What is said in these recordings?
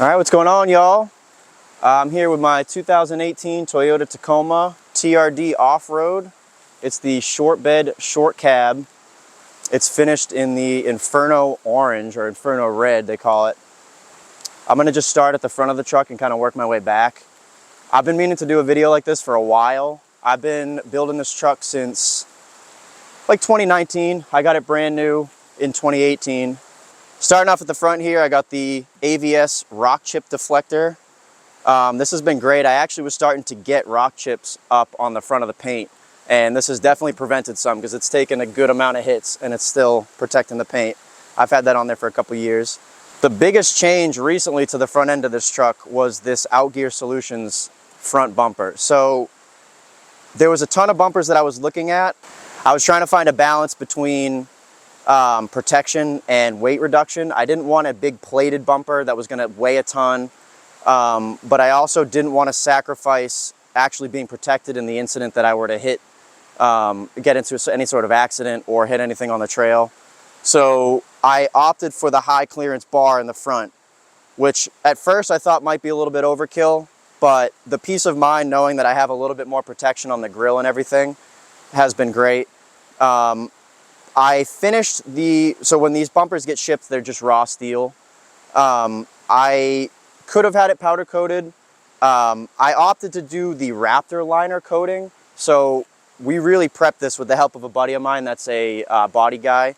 All right, what's going on, y'all? I'm here with my 2018 Toyota Tacoma TRD Off-Road. It's the short bed, short cab. It's finished in the Inferno Orange, or Inferno Red, they call it. I'm gonna just start at the front of the truck and kind of work my way back. I've been meaning to do a video like this for a while. I've been building this truck since like 2019. I got it brand new in 2018. Starting off at the front here, I got the AVS rock chip deflector. This has been great. I actually was starting to get rock chips up on the front of the paint, and this has definitely prevented some because it's taken a good amount of hits and it's still protecting the paint. I've had that on there for a couple years. The biggest change recently to the front end of this truck was this Outgear Solutions front bumper. So there was a ton of bumpers that I was looking at. I was trying to find a balance between protection and weight reduction. I didn't want a big plated bumper that was going to weigh a ton, but I also didn't want to sacrifice actually being protected in the incident that I were to hit, get into any sort of accident or hit anything on the trail. So I opted for the high clearance bar in the front, which at first I thought might be a little bit overkill, but the peace of mind knowing that I have a little bit more protection on the grill and everything has been great. I finished so when these bumpers get shipped, they're just raw steel. I could have had it powder coated. I opted to do the Raptor liner coating. So we really prepped this with the help of a buddy of mine that's a body guy.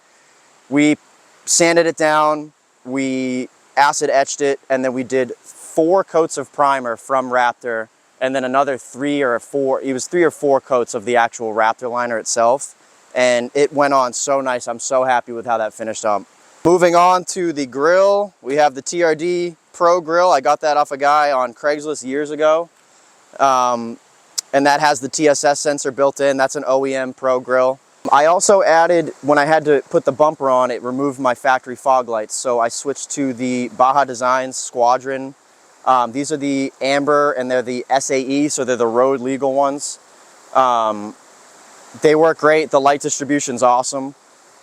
We sanded it down, we acid etched it, and then we did 4 coats of primer from Raptor, and then another 3 or 4, it was 3 or 4 coats of the actual Raptor liner itself. And it went on so nice. I'm so happy with how that finished up. Moving on to the grill, we have the TRD Pro grill. I got that off a guy on Craigslist years ago. And that has the TSS sensor built in. That's an OEM Pro grill. I also added, when I had to put the bumper on, it removed my factory fog lights. So I switched to the Baja Designs Squadron. These are the Amber and they're the SAE, so they're the road legal ones. They work great. The light distribution's awesome.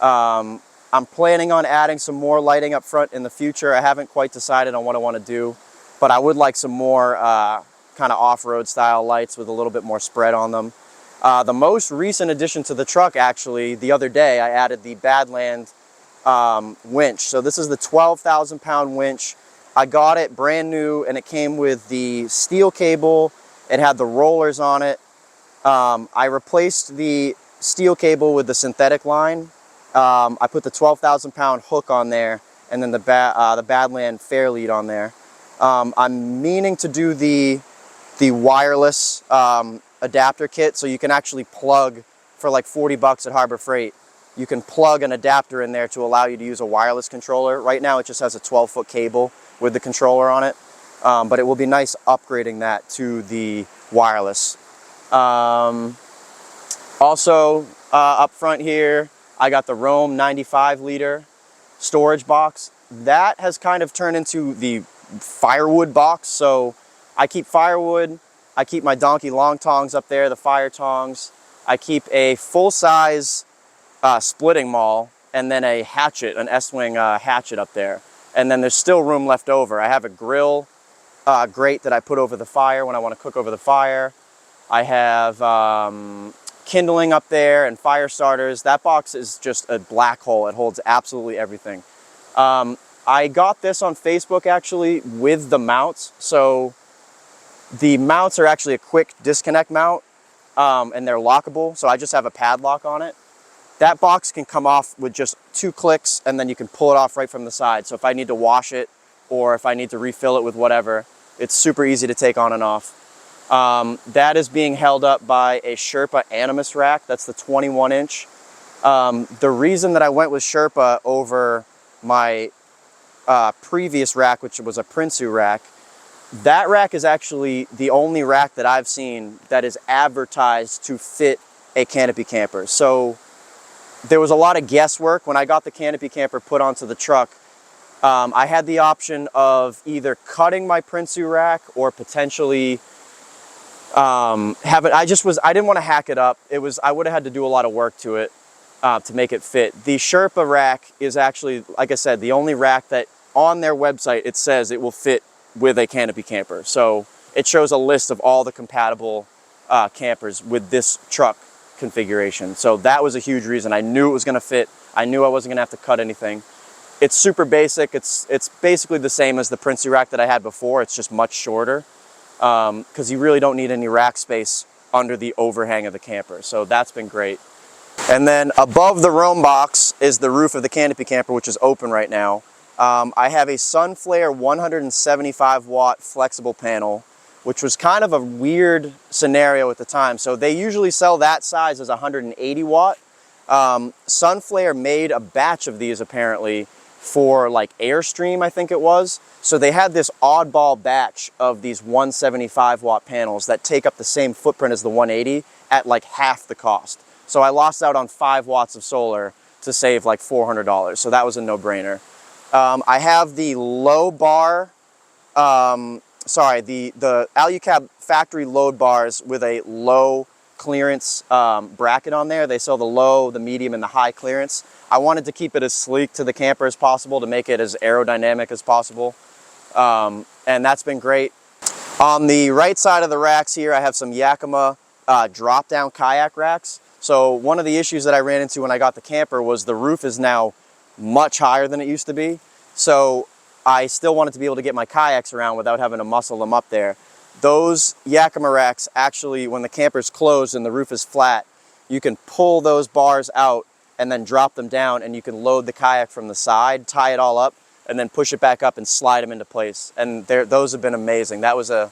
I'm planning on adding some more lighting up front in the future. I haven't quite decided on what I want to do, but I would like some more kind of off-road style lights with a little bit more spread on them. The most recent addition to the truck, actually, the other day, I added the Badland winch. So this is the 12,000 pound winch. I got it brand new and it came with the steel cable. It had the rollers on it. I replaced the steel cable with the synthetic line. I put the 12,000 pound hook on there, and then the Badland fair lead on there. I'm meaning to do the wireless adapter kit, so you can actually plug for like 40 bucks at Harbor Freight. You can plug an adapter in there to allow you to use a wireless controller. Right now it just has a 12-foot cable with the controller on it, but it will be nice upgrading that to the wireless. Also up front here, I got the Rome 95 liter storage box. That has kind of turned into the firewood box. So I keep firewood, I keep my donkey long tongs up there, the fire tongs. I keep a full-size splitting maul and then a hatchet, an S-wing hatchet up there. And then there's still room left over. I have a grill grate that I put over the fire when I want to cook over the fire. I have kindling up there and fire starters. That box is just a black hole. It holds absolutely everything. I got this on Facebook actually with the mounts. So the mounts are actually a quick disconnect mount and they're lockable. So I just have a padlock on it. That box can come off with just 2 clicks and then you can pull it off right from the side. So if I need to wash it or if I need to refill it with whatever, it's super easy to take on and off. That is being held up by a Sherpa Animus rack. That's the 21 inch. The reason that I went with Sherpa over my previous rack, which was a Prinsu rack, that rack is actually the only rack that I've seen that is advertised to fit a canopy camper. So there was a lot of guesswork when I got the canopy camper put onto the truck. I had the option of either cutting my Prinsu rack or potentially I didn't want to hack it up. I would have had to do a lot of work to it to make it fit. The Sherpa rack is actually, like I said, the only rack that on their website it says it will fit with a canopy camper. So it shows a list of all the compatible campers with this truck configuration. So that was a huge reason. I knew it was going to fit. I knew I wasn't going to have to cut anything. It's super basic. It's basically the same as the Princey rack that I had before. It's just much shorter because you really don't need any rack space under the overhang of the camper. So that's been great. And then above the roam box is the roof of the canopy camper, which is open right now. I have a Sunflare 175 watt flexible panel, which was kind of a weird scenario at the time. So they usually sell that size as 180 watt. Sunflare made a batch of these apparently for like Airstream, I think it was. So they had this oddball batch of these 175 watt panels that take up the same footprint as the 180 at like half the cost. So I lost out on 5 watts of solar to save like $400. So that was a no-brainer. I have the low bar, the Alu-Cab factory load bars with a low clearance bracket on there. They sell the low, the medium, and the high clearance. I wanted to keep it as sleek to the camper as possible to make it as aerodynamic as possible. And that's been great. On the right side of the racks here, I have some Yakima drop-down kayak racks. So one of the issues that I ran into when I got the camper was the roof is now much higher than it used to be. So I still wanted to be able to get my kayaks around without having to muscle them up there. Those Yakima racks actually, when the camper's closed and the roof is flat, you can pull those bars out and then drop them down, and you can load the kayak from the side, tie it all up, and then push it back up and slide them into place. And those have been amazing. Those are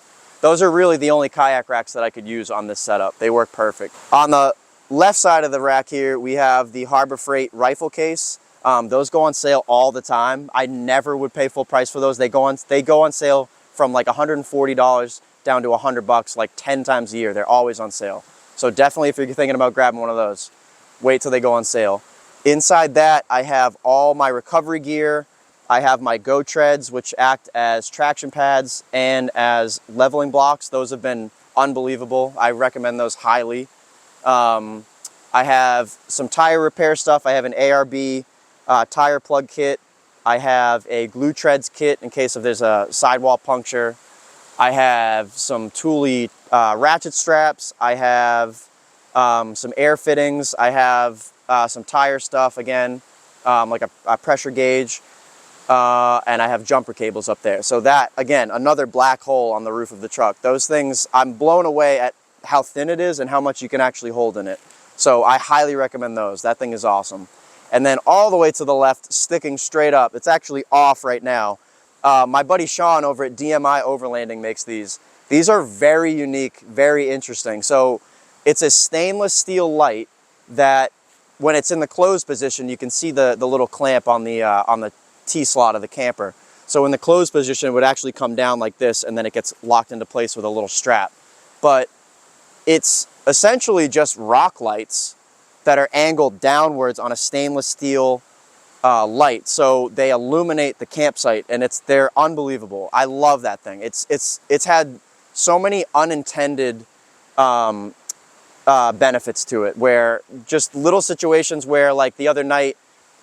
really the only kayak racks that I could use on this setup. They work perfect. On the left side of the rack here, we have the Harbor Freight rifle case. Those go on sale all the time. I never would pay full price for those. They go on sale from like $140 down to $100 like 10 times a year. They're always on sale. So definitely if you're thinking about grabbing one of those, wait till they go on sale. Inside that, I have all my recovery gear. I have my Go Treads, which act as traction pads and as leveling blocks. Those have been unbelievable. I recommend those highly. I have some tire repair stuff. I have an ARB tire plug kit. I have a glue treads kit in case if there's a sidewall puncture. I have some Thule ratchet straps. I have some air fittings. I have some tire stuff again, like a pressure gauge. And I have jumper cables up there. So that, again, another black hole on the roof of the truck. Those things, I'm blown away at how thin it is and how much you can actually hold in it. So I highly recommend those. That thing is awesome. And then all the way to the left, sticking straight up, it's actually off right now. My buddy Sean over at DMI Overlanding makes these. These are very unique, very interesting. So it's a stainless steel light that when it's in the closed position, you can see the little clamp on the T-slot of the camper. So in the closed position, it would actually come down like this, and then it gets locked into place with a little strap. But it's essentially just rock lights that are angled downwards on a stainless steel light. So they illuminate the campsite, and they're unbelievable. I love that thing. It's had so many unintended benefits to it, where just little situations where, like the other night,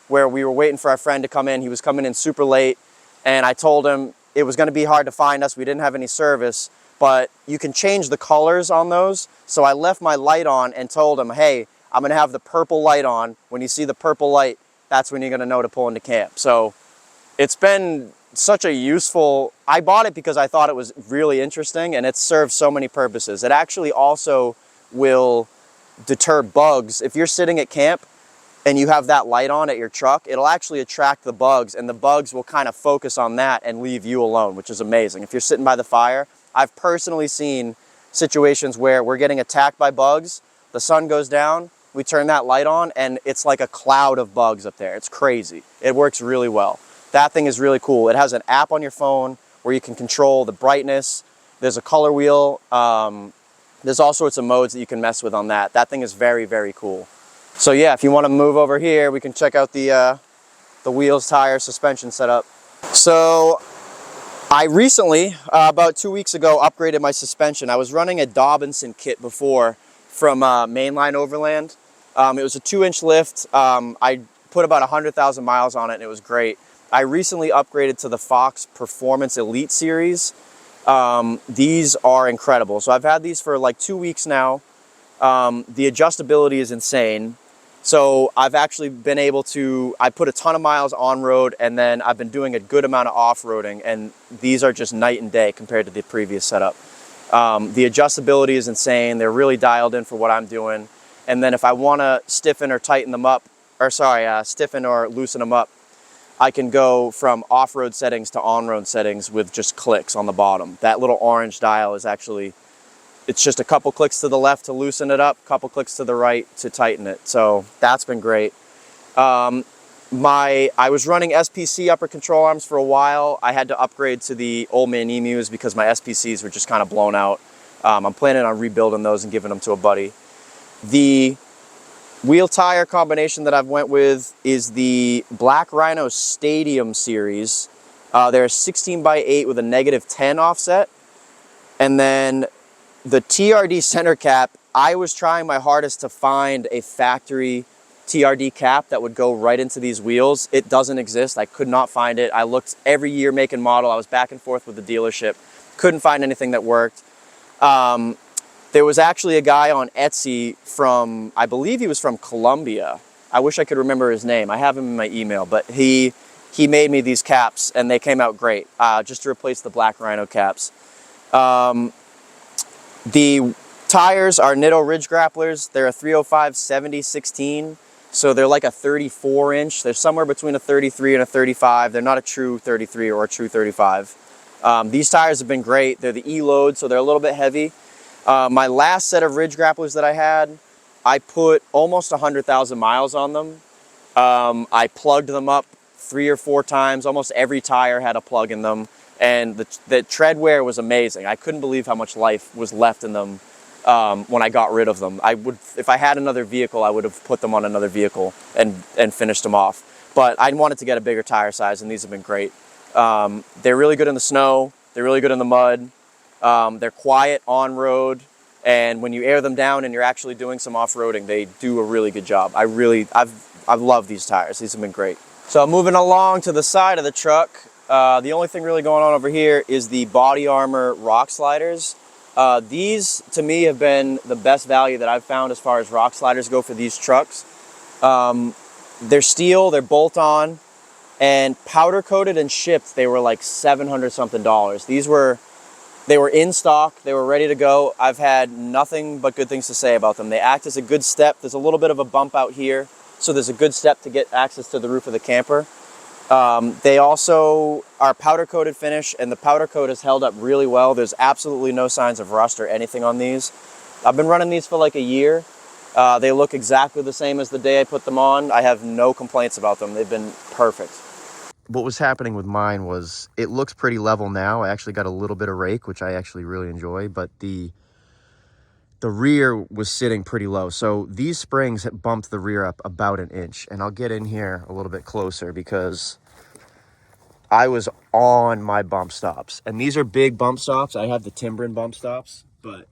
where we were waiting for our friend to come in. He was coming in super late, and I told him it was going to be hard to find us. We didn't have any service, but you can change the colors on those. So I left my light on and told him, hey, I'm going to have the purple light on. When you see the purple light, that's when you're going to know to pull into camp. So it's been such a useful, I bought it because I thought it was really interesting, and it serves so many purposes. It actually also will deter bugs. If you're sitting at camp and you have that light on at your truck, it'll actually attract the bugs, and the bugs will kind of focus on that and leave you alone, which is amazing. If you're sitting by the fire, I've personally seen situations where we're getting attacked by bugs, the sun goes down, we turn that light on, and it's like a cloud of bugs up there. It's crazy. It works really well. That thing is really cool. It has an app on your phone where you can control the brightness. There's a color wheel. There's all sorts of modes that you can mess with on that. That thing is very, very cool. So yeah, if you want to move over here, we can check out the wheels, tires, suspension setup. So I recently, about 2 weeks ago, upgraded my suspension. I was running a Dickinson kit before from Mainline Overland. It was a 2-inch lift. I put about 100,000 miles on it, and it was great. I recently upgraded to the Fox Performance Elite series. These are incredible. So I've had these for like 2 weeks now. The adjustability is insane. So I've actually been able to, I put a ton of miles on road, and then I've been doing a good amount of off-roading, and these are just night and day compared to the previous setup. The adjustability is insane. They're really dialed in for what I'm doing. And then if I want to stiffen or tighten them up, or sorry, stiffen or loosen them up, I can go from off-road settings to on-road settings with just clicks on the bottom. That little orange dial is actually, it's just a couple clicks to the left to loosen it up, couple clicks to the right to tighten it. So that's been great. I was running SPC upper control arms for a while. I had to upgrade to the Old Man Emus because my SPCs were just kind of blown out. I'm planning on rebuilding those and giving them to a buddy. The wheel tire combination that I've went with is the Black Rhino Stadium series. They're a 16x8 with a -10 offset. And then the TRD center cap, I was trying my hardest to find a factory TRD cap that would go right into these wheels. It doesn't exist. I could not find it. I looked every year, make and model. I was back and forth with the dealership. Couldn't find anything that worked. There was actually a guy on Etsy from, I believe he was from Colombia. I wish I could remember his name. I have him in my email, but he made me these caps, and they came out great, just to replace the Black Rhino caps. The tires are Nitto Ridge Grapplers. They're a 305/70/16, so they're like a 34-inch. They're somewhere between a 33 and a 35. They're not a true 33 or a true 35. These tires have been great. They're the E-load, so they're a little bit heavy. My last set of Ridge Grapplers that I had, I put almost 100,000 miles on them. I plugged them up 3 or 4 times. Almost every tire had a plug in them. And the tread wear was amazing. I couldn't believe how much life was left in them when I got rid of them. If I had another vehicle, I would have put them on another vehicle and finished them off. But I wanted to get a bigger tire size, and these have been great. They're really good in the snow. They're really good in the mud. They're quiet on road, and when you air them down and you're actually doing some off-roading, they do a really good job. I've loved these tires. These have been great. So moving along to the side of the truck, the only thing really going on over here is the Body Armor rock sliders. These, to me, have been the best value that I've found as far as rock sliders go for these trucks. They're steel, they're bolt-on, and powder-coated and shipped, they were like $700-something. They were in stock, they were ready to go. I've had nothing but good things to say about them. They act as a good step. There's a little bit of a bump out here, so there's a good step to get access to the roof of the camper. They also are powder coated finish, and the powder coat has held up really well. There's absolutely no signs of rust or anything on these. I've been running these for like a year. They look exactly the same as the day I put them on. I have no complaints about them. They've been perfect. What was happening with mine was it looks pretty level now. I actually got a little bit of rake, which I actually really enjoy, but the rear was sitting pretty low. So these springs had bumped the rear up about an inch, and I'll get in here a little bit closer because I was on my bump stops, and these are big bump stops. I have the Timbren bump stops, but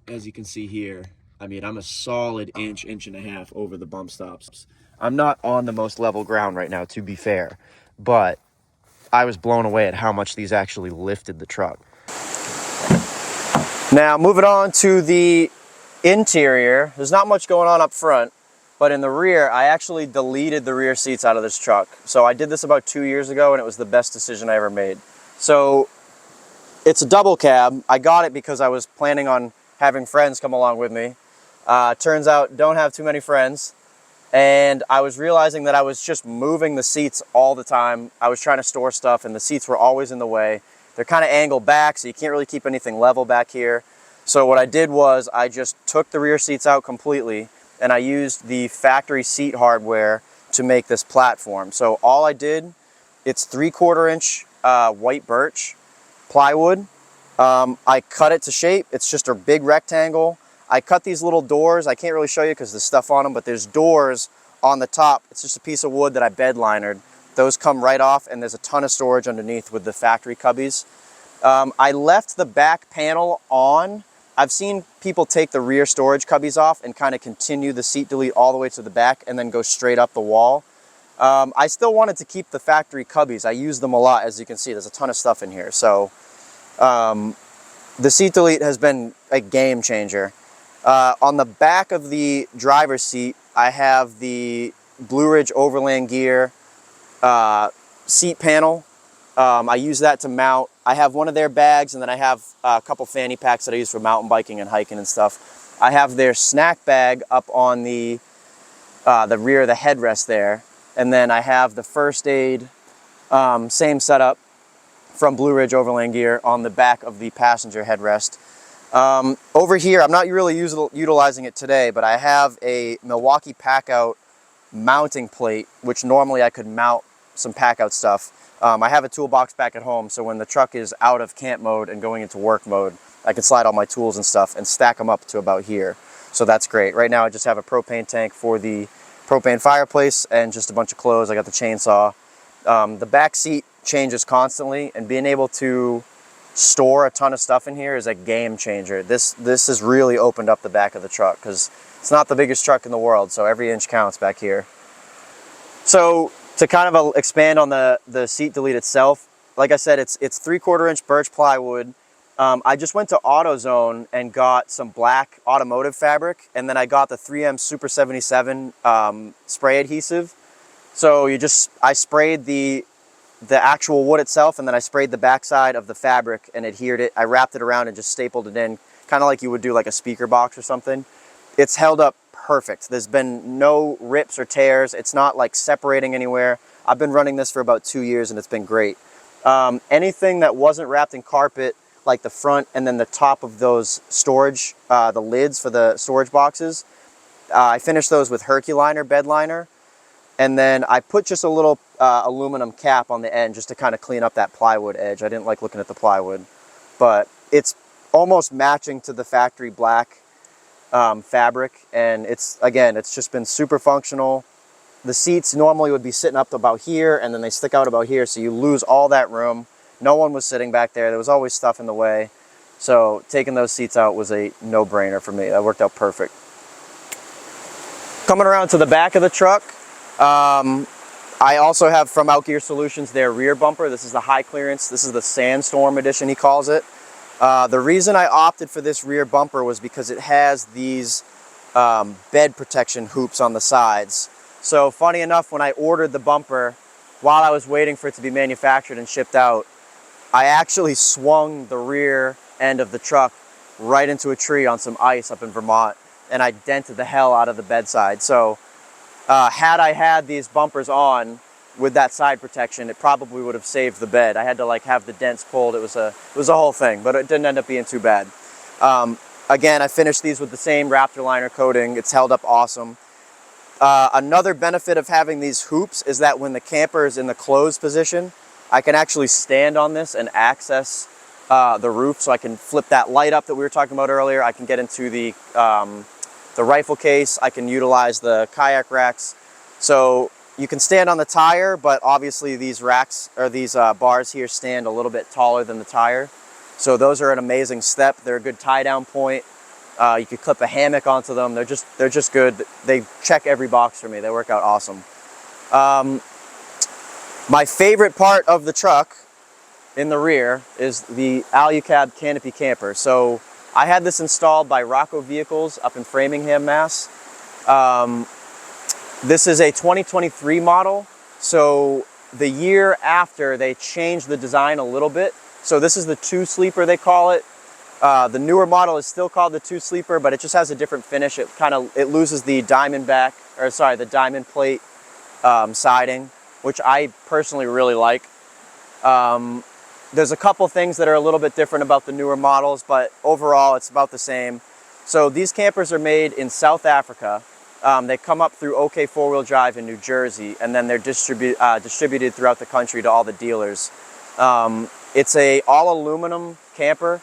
as you can see here, I mean, I'm a solid inch and a half over the bump stops. I'm not on the most level ground right now, to be fair, but I was blown away at how much these actually lifted the truck. Now, moving on to the interior, there's not much going on up front, but in the rear, I actually deleted the rear seats out of this truck. So I did this about 2 years ago, and it was the best decision I ever made. So it's a double cab. I got it because I was planning on having friends come along with me. Turns out, don't have too many friends. And I was realizing that I was just moving the seats all the time. I was trying to store stuff, and the seats were always in the way. They're kind of angled back, so you can't really keep anything level back here. So what I did was I just took the rear seats out completely, and I used the factory seat hardware to make this platform. So all I did, it's 3/4 inch white birch plywood. I cut it to shape. It's just a big rectangle. I cut these little doors. I can't really show you because there's stuff on them, but there's doors on the top. It's just a piece of wood that I bed linered. Those come right off, and there's a ton of storage underneath with the factory cubbies. I left the back panel on. I've seen people take the rear storage cubbies off and kind of continue the seat delete all the way to the back and then go straight up the wall. I still wanted to keep the factory cubbies. I use them a lot, as you can see. There's a ton of stuff in here. So the seat delete has been a game changer. On the back of the driver's seat, I have the Blue Ridge Overland Gear seat panel. I use that to mount. I have one of their bags, and then I have a couple fanny packs that I use for mountain biking and hiking and stuff. I have their snack bag up on the rear of the headrest there. And then I have the first aid, same setup from Blue Ridge Overland Gear on the back of the passenger headrest. Over here, I'm not really utilizing it today, but I have a Milwaukee Packout mounting plate, which normally I could mount some Packout stuff. I have a toolbox back at home, so when the truck is out of camp mode and going into work mode, I can slide all my tools and stuff and stack them up to about here. So that's great. Right now I just have a propane tank for the propane fireplace and just a bunch of clothes. I got the chainsaw. The back seat changes constantly, and being able to store a ton of stuff in here is a game changer. This has really opened up the back of the truck, because it's not the biggest truck in the world, so every inch counts back here. So to kind of expand on the seat delete itself, like I said, it's 3/4 inch birch plywood. I just went to AutoZone and got some black automotive fabric, and then I got the 3M Super 77 spray adhesive. So I sprayed the actual wood itself, and then I sprayed the backside of the fabric and adhered it. I wrapped it around and just stapled it in, kind of like you would do like a speaker box or something. It's held up perfect. There's been no rips or tears. It's not like separating anywhere. I've been running this for about 2 years, and it's been great. Anything that wasn't wrapped in carpet, like the front and then the top of those storage, the lids for the storage boxes, I finished those with Herculiner bed liner, and then I put just a little aluminum cap on the end just to kind of clean up that plywood edge. I didn't like looking at the plywood, but it's almost matching to the factory black fabric, and it's just been super functional. The seats normally would be sitting up to about here, and then they stick out about here, so you lose all that room. No one was sitting back there. There was always stuff in the way. So taking those seats out was a no-brainer for me. That worked out perfect. Coming around to the back of the truck, I also have from Outgear Solutions their rear bumper. This is the high clearance. This is the Sandstorm edition, he calls it. The reason I opted for this rear bumper was because it has these bed protection hoops on the sides. So funny enough, when I ordered the bumper, while I was waiting for it to be manufactured and shipped out, I actually swung the rear end of the truck right into a tree on some ice up in Vermont, and I dented the hell out of the bedside. So had I had these bumpers on with that side protection, it probably would have saved the bed. I had to like have the dents pulled. It was a whole thing, but it didn't end up being too bad. Again, I finished these with the same Raptor liner coating. It's held up awesome. Another benefit of having these hoops is that when the camper is in the closed position, I can actually stand on this and access the roof, so I can flip that light up that we were talking about earlier. I can get into the rifle case. I can utilize the kayak racks. So you can stand on the tire, but obviously these racks or these bars here stand a little bit taller than the tire. So those are an amazing step. They're a good tie down point. You could clip a hammock onto them. They're just good. They check every box for me. They work out awesome. My favorite part of the truck in the rear is the Alu-Cab canopy camper. So I had this installed by Rocco Vehicles up in Framingham, Mass. This is a 2023 model. So the year after, they changed the design a little bit. So this is the 2-sleeper, they call it. The newer model is still called the 2-sleeper, but it just has a different finish. It loses the diamond plate siding, which I personally really like. There's a couple things that are a little bit different about the newer models, but overall it's about the same. So these campers are made in South Africa. They come up through OK 4-wheel drive in New Jersey, and then they're distributed throughout the country to all the dealers. It's a all aluminum camper.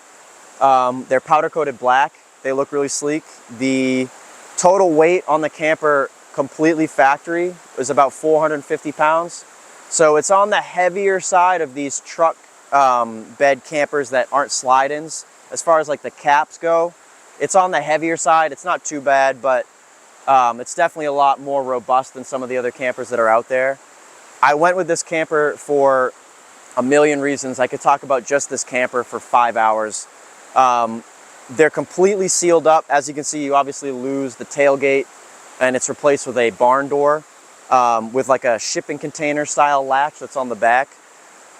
They're powder coated black. They look really sleek. The total weight on the camper completely factory is about 450 pounds. So it's on the heavier side of these truck bed campers that aren't slide-ins. As far as like the caps go, it's on the heavier side. It's not too bad, but It's definitely a lot more robust than some of the other campers that are out there. I went with this camper for a million reasons. I could talk about just this camper for 5 hours. They're completely sealed up. As you can see, you obviously lose the tailgate, and it's replaced with a barn door with like a shipping container style latch that's on the back.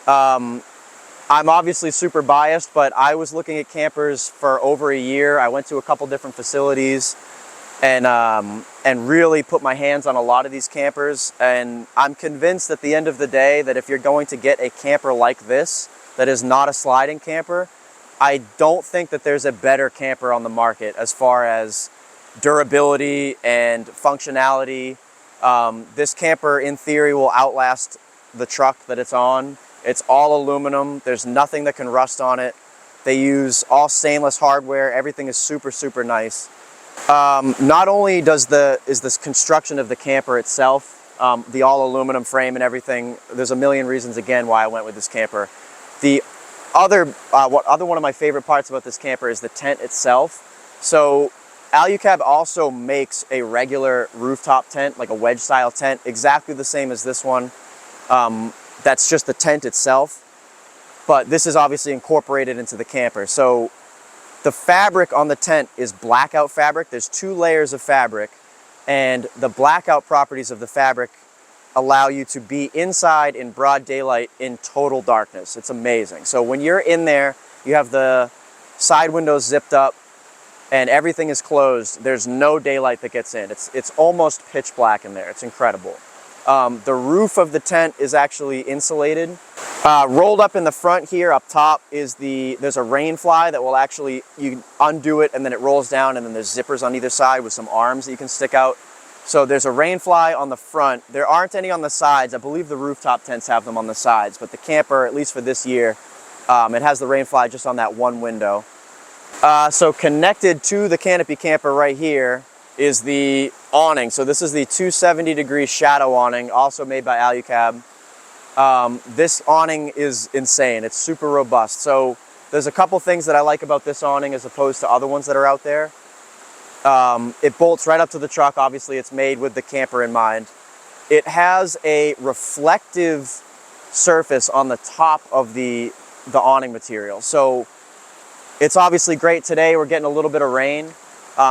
I'm obviously super biased, but I was looking at campers for over a year. I went to a couple different facilities and really put my hands on a lot of these campers. And I'm convinced at the end of the day that if you're going to get a camper like this, that is not a sliding camper, I don't think that there's a better camper on the market as far as durability and functionality. This camper, in theory, will outlast the truck that it's on. It's all aluminum. There's nothing that can rust on it. They use all stainless hardware. Everything is super, super nice. Not only is this construction of the camper itself, the all aluminum frame and everything, there's a million reasons again why I went with this camper. The other one of my favorite parts about this camper is the tent itself. So Alu-Cab also makes a regular rooftop tent, like a wedge style tent, exactly the same as this one. That's just the tent itself, but this is obviously incorporated into the camper. So the fabric on the tent is blackout fabric. There's 2 layers of fabric, and the blackout properties of the fabric allow you to be inside in broad daylight in total darkness. It's amazing. So when you're in there, you have the side windows zipped up and everything is closed. There's no daylight that gets in. It's almost pitch black in there. It's incredible. The roof of the tent is actually insulated. Rolled up in the front here up top is there's a rain fly that will actually, you undo it and then it rolls down, and then there's zippers on either side with some arms that you can stick out. So there's a rain fly on the front. There aren't any on the sides. I believe the rooftop tents have them on the sides, but the camper, at least for this year, it has the rain fly just on that one window. So connected to the canopy camper right here is the awning. So this is the 270-degree shadow awning, also made by Alu-Cab. This awning is insane. It's super robust. So there's a couple things that I like about this awning as opposed to other ones that are out there. It bolts right up to the truck. Obviously, it's made with the camper in mind. It has a reflective surface on the top of the awning material. So it's obviously great today. We're getting a little bit of rain.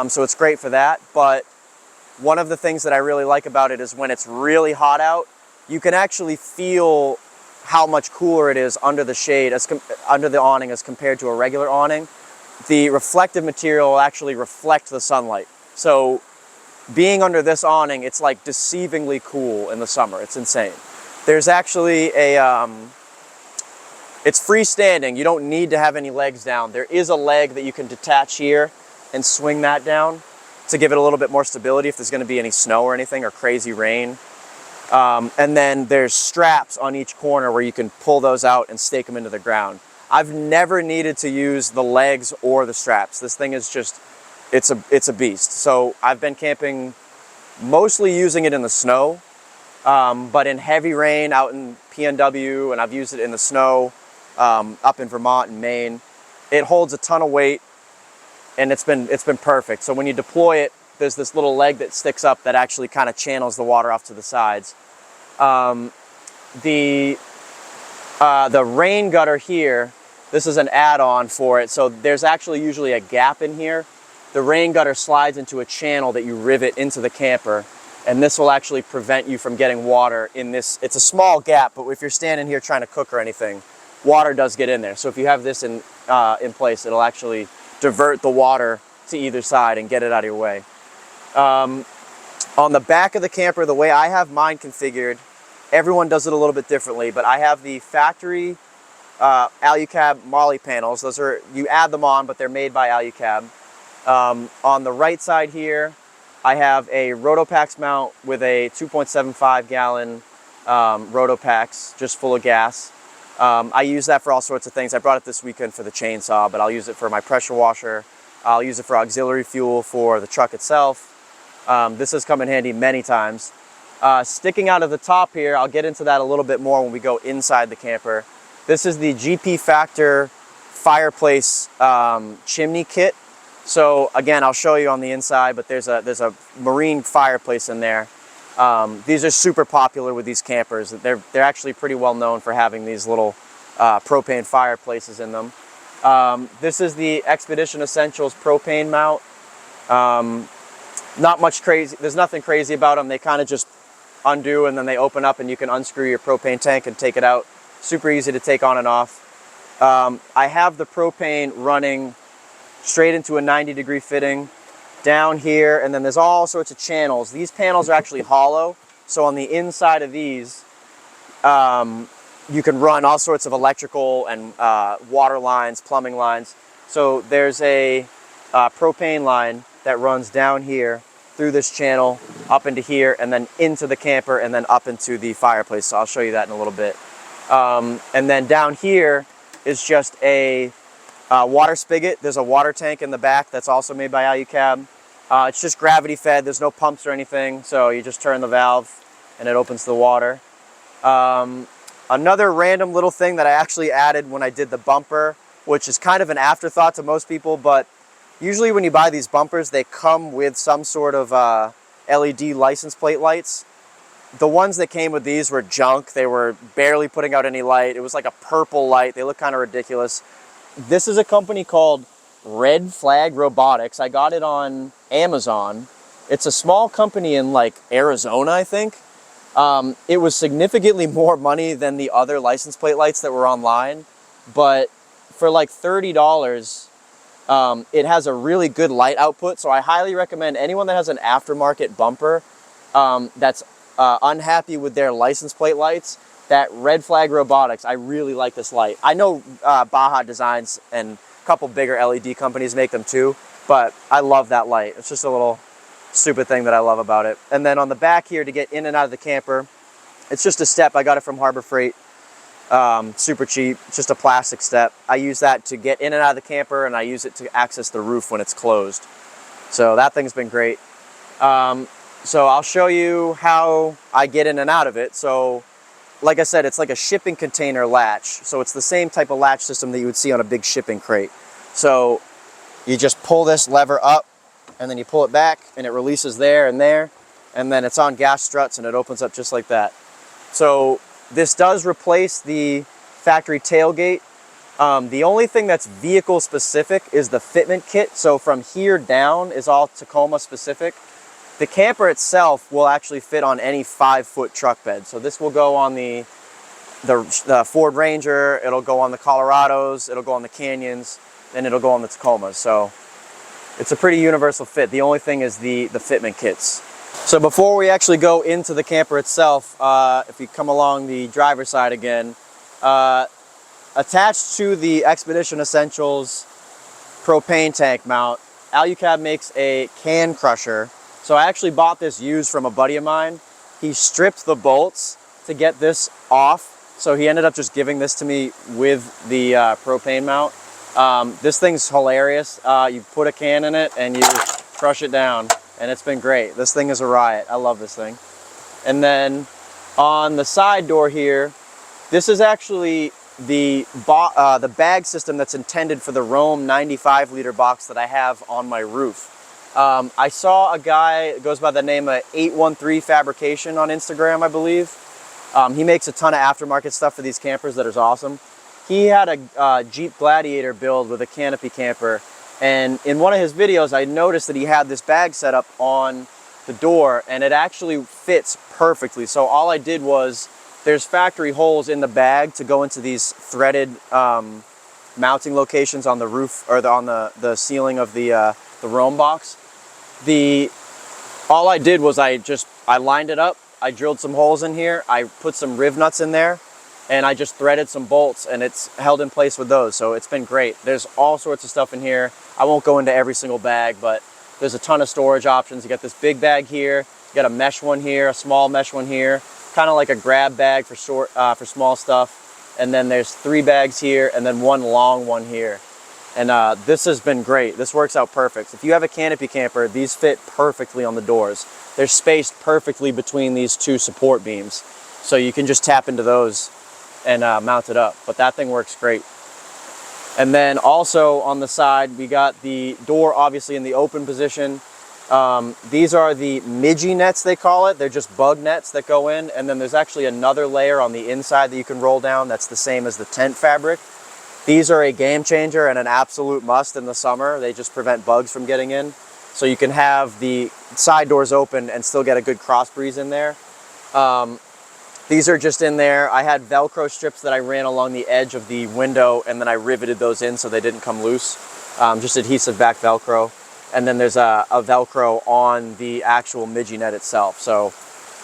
So it's great for that, but one of the things that I really like about it is when it's really hot out, you can actually feel how much cooler it is under the shade, under the awning as compared to a regular awning. The reflective material will actually reflect the sunlight. So being under this awning, it's like deceivingly cool in the summer. It's insane. There's actually it's freestanding. You don't need to have any legs down. There is a leg that you can detach here and swing that down to give it a little bit more stability if there's going to be any snow or anything or crazy rain. And then there's straps on each corner where you can pull those out and stake them into the ground. I've never needed to use the legs or the straps. This thing is just, it's a beast. So I've been camping mostly using it in the snow, but in heavy rain out in PNW, and I've used it in the snow up in Vermont and Maine. It holds a ton of weight, and it's been perfect. So when you deploy it, there's this little leg that sticks up that actually kind of channels the water off to the sides. The rain gutter here, this is an add-on for it. So there's actually usually a gap in here. The rain gutter slides into a channel that you rivet into the camper, and this will actually prevent you from getting water in this. It's a small gap, but if you're standing here trying to cook or anything, water does get in there. So if you have this in place, it'll actually divert the water to either side and get it out of your way. On the back of the camper, the way I have mine configured, everyone does it a little bit differently, but I have the factory Alu-Cab Molly panels. Those are, you add them on, but they're made by Alu-Cab. On the right side here, I have a Rotopax mount with a 2.75 gallon Rotopax, just full of gas. I use that for all sorts of things. I brought it this weekend for the chainsaw, but I'll use it for my pressure washer. I'll use it for auxiliary fuel for the truck itself. This has come in handy many times. Sticking out of the top here, I'll get into that a little bit more when we go inside the camper. This is the GP Factor fireplace chimney kit. So again, I'll show you on the inside, but there's a marine fireplace in there. These are super popular with these campers. They're actually pretty well known for having these little propane fireplaces in them. This is the Expedition Essentials propane mount. Not much crazy, there's nothing crazy about them. They kind of just undo and then they open up and you can unscrew your propane tank and take it out. Super easy to take on and off. I have the propane running straight into a 90-degree fitting down here, and then there's all sorts of channels. These panels are actually hollow, so on the inside of these, you can run all sorts of electrical and water lines, plumbing lines. So there's a propane line that runs down here through this channel, up into here, and then into the camper, and then up into the fireplace. So I'll show you that in a little bit. And then down here is just a water spigot. There's a water tank in the back that's also made by Alu-Cab. It's just gravity fed. There's no pumps or anything, so you just turn the valve and it opens the water. Another random little thing that I actually added when I did the bumper, which is kind of an afterthought to most people, but usually when you buy these bumpers, they come with some sort of LED license plate lights. The ones that came with these were junk. They were barely putting out any light. It was like a purple light. They look kind of ridiculous. This is a company called Red Flag Robotics. I got it on Amazon. It's a small company in like Arizona, I think. It was significantly more money than the other license plate lights that were online, but for like $30, it has a really good light output. So I highly recommend anyone that has an aftermarket bumper that's unhappy with their license plate lights, that Red Flag Robotics, I really like this light. I know Baja Designs and a couple bigger LED companies make them too, but I love that light. It's just a little stupid thing that I love about it. And then on the back here to get in and out of the camper, it's just a step. I got it from Harbor Freight. Super cheap, it's just a plastic step. I use that to get in and out of the camper, and I use it to access the roof when it's closed. So that thing's been great. So I'll show you how I get in and out of it. So like I said, it's like a shipping container latch. So it's the same type of latch system that you would see on a big shipping crate. So you just pull this lever up and then you pull it back and it releases there, and then it's on gas struts and it opens up just like that. So this does replace the factory tailgate. The only thing that's vehicle specific is the fitment kit. So from here down is all Tacoma specific. The camper itself will actually fit on any 5-foot truck bed. So this will go on the Ford Ranger, it'll go on the Colorados, it'll go on the Canyons, and it'll go on the Tacomas. So it's a pretty universal fit. The only thing is the fitment kits. So before we actually go into the camper itself, if you come along the driver's side again, attached to the Expedition Essentials propane tank mount, Alu-Cab makes a can crusher. So I actually bought this used from a buddy of mine. He stripped the bolts to get this off. So he ended up just giving this to me with the propane mount. This thing's hilarious. You put a can in it and you crush it down, and it's been great. This thing is a riot. I love this thing. And then on the side door here, this is actually the bag system that's intended for the Rome 95-liter box that I have on my roof. I saw a guy that goes by the name of 813 Fabrication on Instagram, I believe. He makes a ton of aftermarket stuff for these campers that is awesome. He had a Jeep Gladiator build with a canopy camper, and in one of his videos I noticed that he had this bag set up on the door, and it actually fits perfectly. So all I did was, there's factory holes in the bag to go into these threaded mounting locations on the roof, or on the ceiling of the Rome box. All I did was I lined it up, I drilled some holes in here, I put some riv nuts in there, and I just threaded some bolts, and it's held in place with those. So it's been great. There's all sorts of stuff in here. I won't go into every single bag, but there's a ton of storage options. You got this big bag here, you got a mesh one here, a small mesh one here, kind of like a grab bag for small stuff. And then there's 3 bags here, and then 1 long one here. And this has been great. This works out perfect. If you have a canopy camper, these fit perfectly on the doors. They're spaced perfectly between these 2 support beams. So you can just tap into those and mount it up. But that thing works great. And then also on the side, we got the door obviously in the open position. These are the midgie nets, they call it. They're just bug nets that go in. And then there's actually another layer on the inside that you can roll down. That's the same as the tent fabric. These are a game changer and an absolute must in the summer. They just prevent bugs from getting in. So you can have the side doors open and still get a good cross breeze in there. These are just in there. I had Velcro strips that I ran along the edge of the window, and then I riveted those in so they didn't come loose. Just adhesive back Velcro. And then there's a Velcro on the actual midgie net itself. So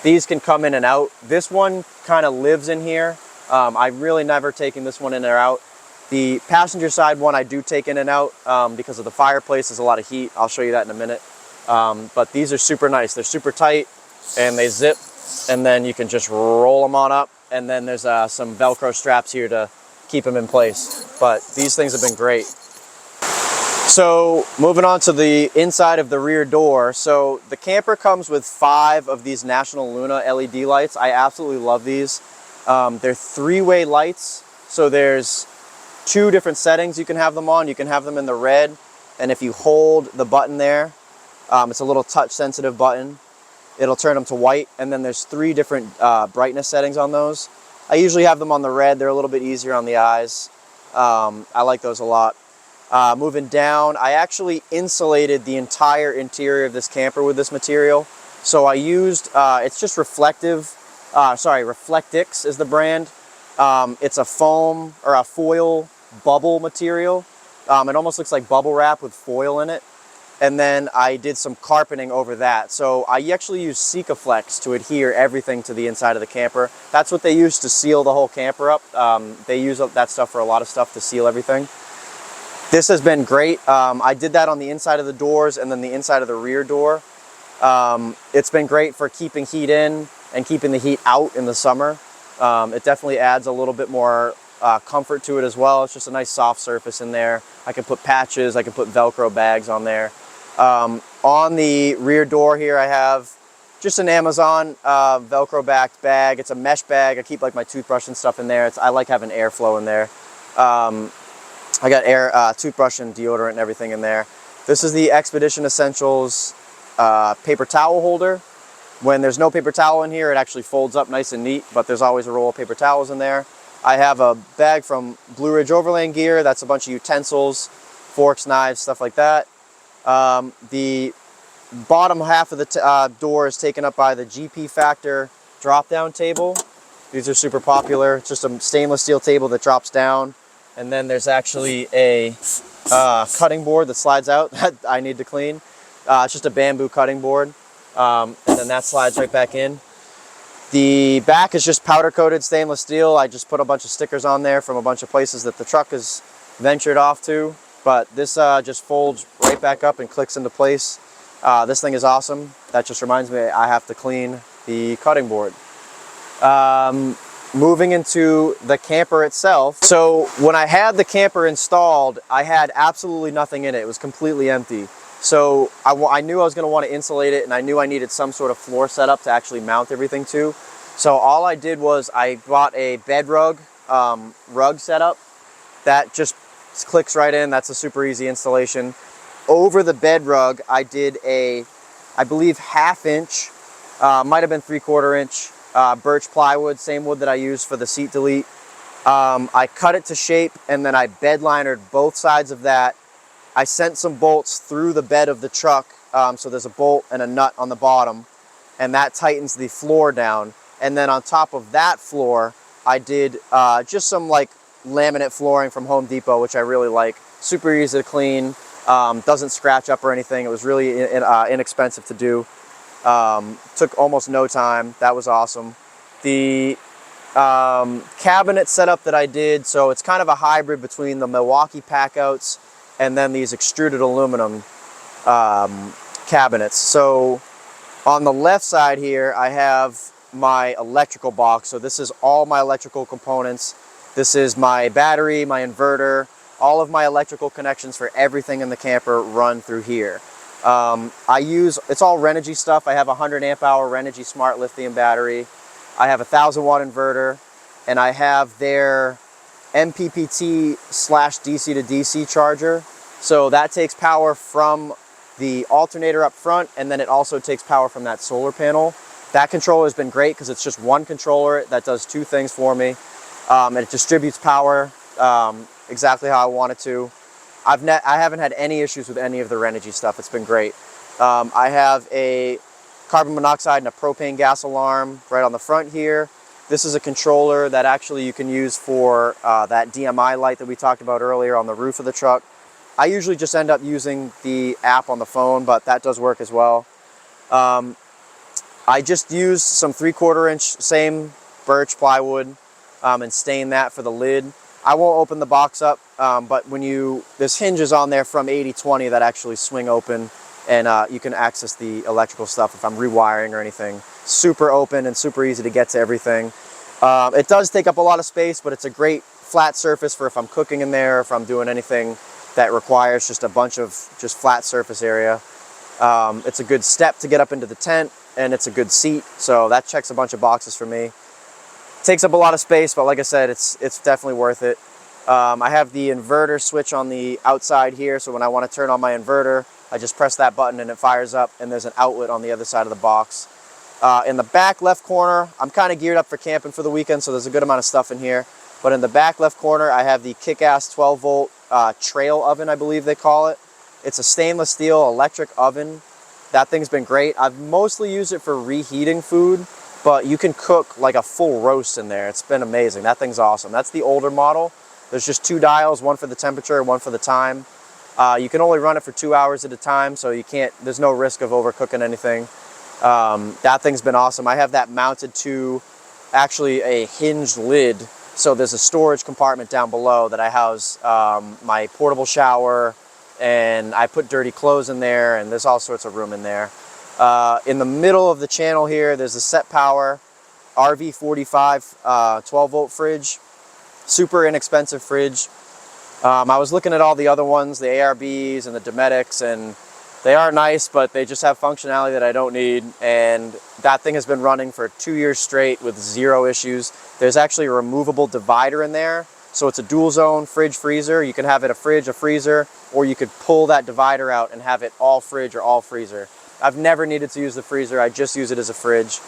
these can come in and out. This one kind of lives in here. I've really never taken this one in or out. The passenger side one I do take in and out because of the fireplace. There's a lot of heat. I'll show you that in a minute. But these are super nice. They're super tight and they zip, and then you can just roll them on up. And then there's some Velcro straps here to keep them in place. But these things have been great. So moving on to the inside of the rear door. So the camper comes with 5 of these National Luna LED lights. I absolutely love these. They're 3-way lights. So there's 2 different settings you can have them on. You can have them in the red, and if you hold the button there, it's a little touch sensitive button. It'll turn them to white, and then there's 3 different brightness settings on those. I usually have them on the red. They're a little bit easier on the eyes. I like those a lot. Moving down, I actually insulated the entire interior of this camper with this material. So I used, it's just Reflectix is the brand. It's a foam or a foil bubble material. It almost looks like bubble wrap with foil in it. And then I did some carpeting over that. So I actually used Sikaflex to adhere everything to the inside of the camper. That's what they use to seal the whole camper up. They use that stuff for a lot of stuff to seal everything. This has been great. I did that on the inside of the doors and then the inside of the rear door. It's been great for keeping heat in and keeping the heat out in the summer. It definitely adds a little bit more comfort to it as well. It's just a nice soft surface in there. I can put patches, I can put Velcro bags on there. On the rear door here, I have just an Amazon Velcro backed bag. It's a mesh bag. I keep like my toothbrush and stuff in there. I like having airflow in there. I got toothbrush and deodorant and everything in there. This is the Expedition Essentials paper towel holder. When there's no paper towel in here, it actually folds up nice and neat, but there's always a roll of paper towels in there. I have a bag from Blue Ridge Overland Gear. That's a bunch of utensils, forks, knives, stuff like that. The bottom half of the door is taken up by the GP Factor drop-down table. These are super popular. It's just a stainless steel table that drops down. And then there's actually a cutting board that slides out that I need to clean. It's just a bamboo cutting board. And then that slides right back in. The back is just powder coated stainless steel. I just put a bunch of stickers on there from a bunch of places that the truck has ventured off to. But this just folds right back up and clicks into place. This thing is awesome. That just reminds me I have to clean the cutting board. Moving into the camper itself. So when I had the camper installed, I had absolutely nothing in it. It was completely empty. So I knew I was going to want to insulate it, and I knew I needed some sort of floor setup to actually mount everything to. So all I did was I bought a bed rug setup that just clicks right in. That's a super easy installation. Over the bed rug, I did I believe 1/2 inch, might have been 3/4 inch birch plywood, same wood that I used for the seat delete. I cut it to shape, and then I bed linered both sides of that. I sent some bolts through the bed of the truck, so there's a bolt and a nut on the bottom, and that tightens the floor down. And then on top of that floor, I did just some like laminate flooring from Home Depot, which I really like. Super easy to clean, doesn't scratch up or anything. It was really inexpensive to do. Took almost no time. That was awesome. The cabinet setup that I did, so it's kind of a hybrid between the Milwaukee Packouts and then these extruded aluminum cabinets. So on the left side here, I have my electrical box. So this is all my electrical components. This is my battery, my inverter, all of my electrical connections for everything in the camper run through here. It's all Renogy stuff. I have a 100 amp hour Renogy Smart Lithium battery. I have a 1000 watt inverter, and I have their MPPT/DC to DC charger. So that takes power from the alternator up front, and then it also takes power from that solar panel. That controller has been great because it's just one controller that does two things for me. And it distributes power exactly how I want it to. I haven't had any issues with any of the Renogy stuff. It's been great. I have a carbon monoxide and a propane gas alarm right on the front here. This is a controller that actually you can use for that DMI light that we talked about earlier on the roof of the truck. I usually just end up using the app on the phone, but that does work as well. I just used some 3/4 inch same birch plywood and stained that for the lid. I won't open the box up, but there's hinges on there from 80/20 that actually swing open, and you can access the electrical stuff if I'm rewiring or anything. Super open and super easy to get to everything. It does take up a lot of space, but it's a great flat surface for if I'm cooking in there, if I'm doing anything that requires just a bunch of just flat surface area. It's a good step to get up into the tent, and it's a good seat, so that checks a bunch of boxes for me. Takes up a lot of space, but like I said, it's definitely worth it. I have the inverter switch on the outside here, so when I want to turn on my inverter, I just press that button and it fires up, and there's an outlet on the other side of the box. In the back left corner, I'm kind of geared up for camping for the weekend, so there's a good amount of stuff in here. But in the back left corner, I have the kick-ass 12-volt trail oven, I believe they call it. It's a stainless steel electric oven. That thing's been great. I've mostly used it for reheating food, but you can cook like a full roast in there. It's been amazing. That thing's awesome. That's the older model. There's just two dials, one for the temperature, one for the time. You can only run it for 2 hours at a time, so there's no risk of overcooking anything. That thing's been awesome. I have that mounted to actually a hinged lid. So there's a storage compartment down below that I house my portable shower, and I put dirty clothes in there, and there's all sorts of room in there. In the middle of the channel here, there's a Set Power RV45 12-volt fridge. Super inexpensive fridge. I was looking at all the other ones, the ARBs and the Dometics, and they are nice, but they just have functionality that I don't need. And that thing has been running for 2 years straight with zero issues. There's actually a removable divider in there. So it's a dual zone fridge freezer. You can have it a fridge, a freezer, or you could pull that divider out and have it all fridge or all freezer. I've never needed to use the freezer. I just use it as a fridge.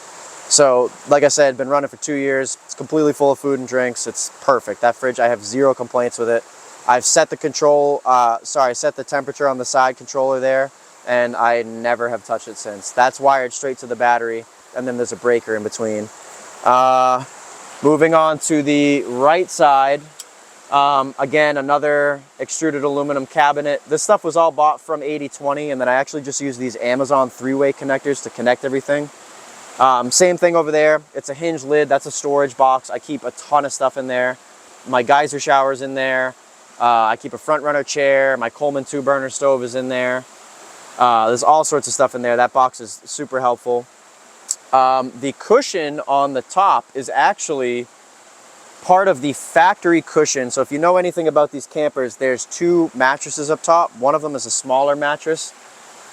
So like I said, been running for 2 years. It's completely full of food and drinks. It's perfect. That fridge, I have zero complaints with it. I've set the set the temperature on the side controller there, and I never have touched it since. That's wired straight to the battery, and then there's a breaker in between. Moving on to the right side, again, another extruded aluminum cabinet. This stuff was all bought from 80/20, and then I actually just use these Amazon 3-way connectors to connect everything. Same thing over there. It's a hinged lid. That's a storage box. I keep a ton of stuff in there. My geyser shower's in there. I keep a front runner chair. My Coleman 2-burner stove is in there. There's all sorts of stuff in there. That box is super helpful. The cushion on the top is actually part of the factory cushion. So if you know anything about these campers, there's two mattresses up top. One of them is a smaller mattress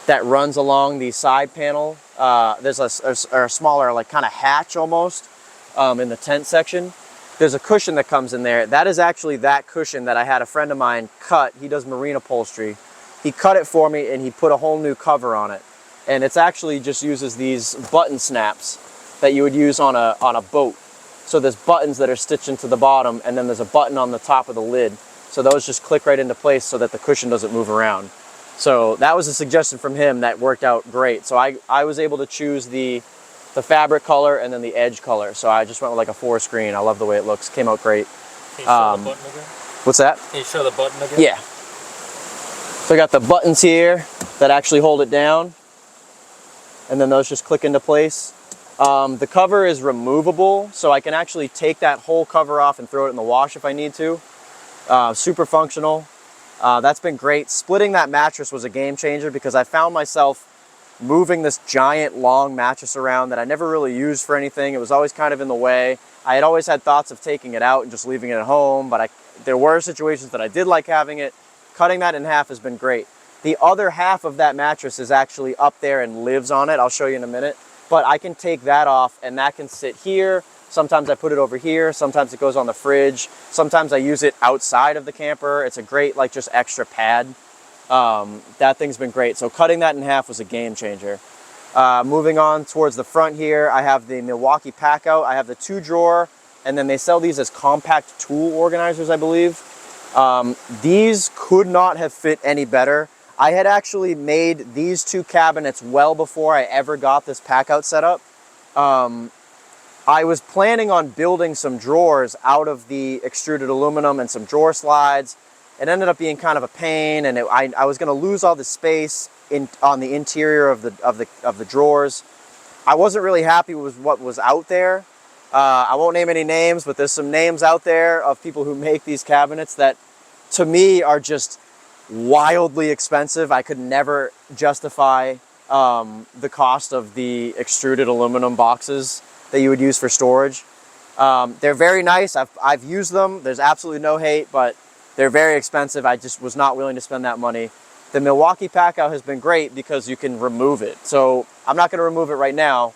that runs along the side panel. There's a smaller, like, kind of hatch almost in the tent section. There's a cushion that comes in there. That is actually that cushion that I had a friend of mine cut. He does marine upholstery. He cut it for me, and he put a whole new cover on it. And it's actually just uses these button snaps that you would use on a boat. So there's buttons that are stitched into the bottom, and then there's a button on the top of the lid. So those just click right into place so that the cushion doesn't move around. So that was a suggestion from him that worked out great. So I was able to choose the fabric color and then the edge color. So I just went with like a 4-screen. I love the way it looks. Came out great. Can you show the button again? What's that? Can you show the button again? Yeah. So I got the buttons here that actually hold it down, and then those just click into place. The cover is removable, so I can actually take that whole cover off and throw it in the wash if I need to. Super functional. That's been great. Splitting that mattress was a game changer because I found myself moving this giant long mattress around that I never really used for anything. It was always kind of in the way. I had always had thoughts of taking it out and just leaving it at home, but there were situations that I did like having it. Cutting that in half has been great. The other half of that mattress is actually up there and lives on it. I'll show you in a minute. But I can take that off, and that can sit here, Sometimes I put it over here. Sometimes it goes on the fridge. Sometimes I use it outside of the camper. It's a great, like, just extra pad. That thing's been great. So cutting that in half was a game changer. Moving on towards the front here, I have the Milwaukee Packout. I have the 2-drawer, and then they sell these as compact tool organizers, I believe. These could not have fit any better. I had actually made these 2 cabinets well before I ever got this Packout set up. I was planning on building some drawers out of the extruded aluminum and some drawer slides. It ended up being kind of a pain, and I was going to lose all the space on the interior of the drawers. I wasn't really happy with what was out there. I won't name any names, but there's some names out there of people who make these cabinets that, to me, are just wildly expensive. I could never justify the cost of the extruded aluminum boxes that you would use for storage. They're very nice. I've used them. There's absolutely no hate, but they're very expensive. I just was not willing to spend that money. The Milwaukee Packout has been great because you can remove it. So I'm not going to remove it right now.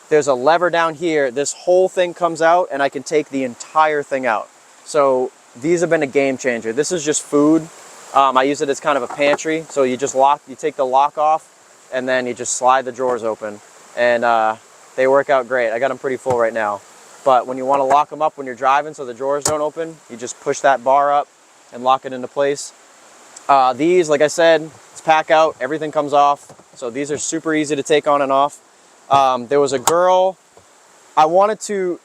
There's a lever down here. This whole thing comes out, and I can take the entire thing out. So these have been a game changer. This is just food. I use it as kind of a pantry. So you take the lock off, and then you just slide the drawers open, and they work out great. I got them pretty full right now. But when you want to lock them up when you're driving so the drawers don't open, you just push that bar up and lock it into place. These, like I said, it's Packout. Everything comes off. So these are super easy to take on and off. There was a girl, I wanted to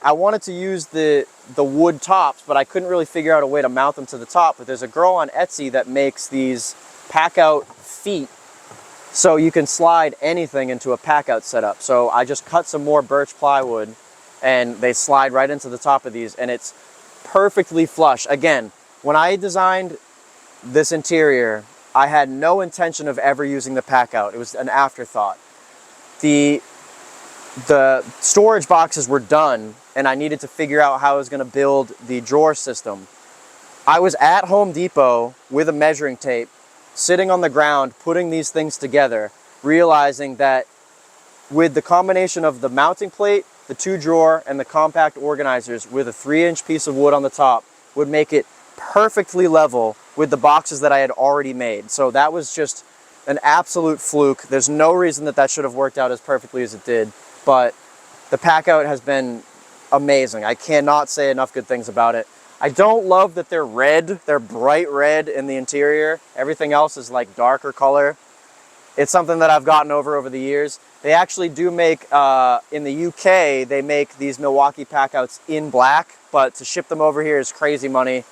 use the wood tops, but I couldn't really figure out a way to mount them to the top. But there's a girl on Etsy that makes these Packout feet, so you can slide anything into a Packout setup. So I just cut some more birch plywood, and they slide right into the top of these, and it's perfectly flush. Again, when I designed this interior, I had no intention of ever using the Packout. It was an afterthought. The storage boxes were done, and I needed to figure out how I was going to build the drawer system. I was at Home Depot with a measuring tape, sitting on the ground, putting these things together, realizing that with the combination of the mounting plate, the 2-drawer, and the compact organizers with a 3-inch piece of wood on the top would make it perfectly level with the boxes that I had already made. So that was just an absolute fluke. There's no reason that should have worked out as perfectly as it did. But the Packout has been amazing. I cannot say enough good things about it. I don't love that they're red. They're bright red in the interior. Everything else is like darker color. It's something that I've gotten over the years. They actually do make, in the UK, they make these Milwaukee Packouts in black, but to ship them over here is crazy money.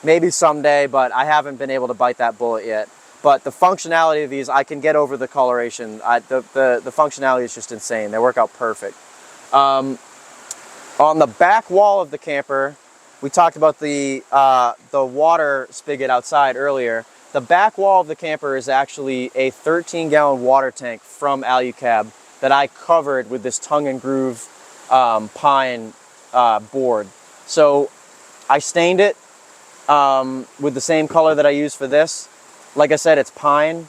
Maybe someday, but I haven't been able to bite that bullet yet. But the functionality of these, I can get over the coloration. The functionality is just insane. They work out perfect. On the back wall of the camper, we talked about the water spigot outside earlier. The back wall of the camper is actually a 13-gallon water tank from Alu-Cab that I covered with this tongue and groove pine board. So I stained it with the same color that I used for this. Like I said, it's pine.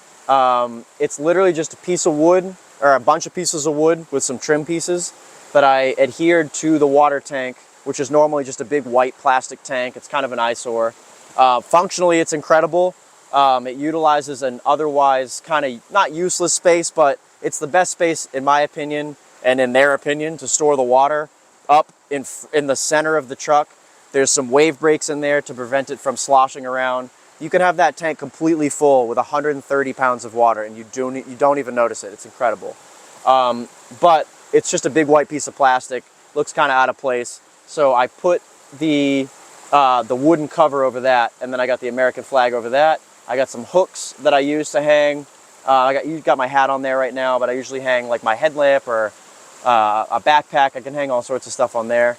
It's literally just a piece of wood, or a bunch of pieces of wood with some trim pieces that I adhered to the water tank, which is normally just a big white plastic tank. It's kind of an eyesore. Functionally, it's incredible. It utilizes an otherwise kind of not useless space, but it's the best space, in my opinion, and in their opinion, to store the water up in the center of the truck. There's some wave breaks in there to prevent it from sloshing around. You can have that tank completely full with 130 pounds of water, and you don't even notice it. It's incredible. But it's just a big white piece of plastic. Looks kind of out of place. So I put the wooden cover over that, and then I got the American flag over that. I got some hooks that I use to hang. You got my hat on there right now, but I usually hang like my headlamp or a backpack. I can hang all sorts of stuff on there.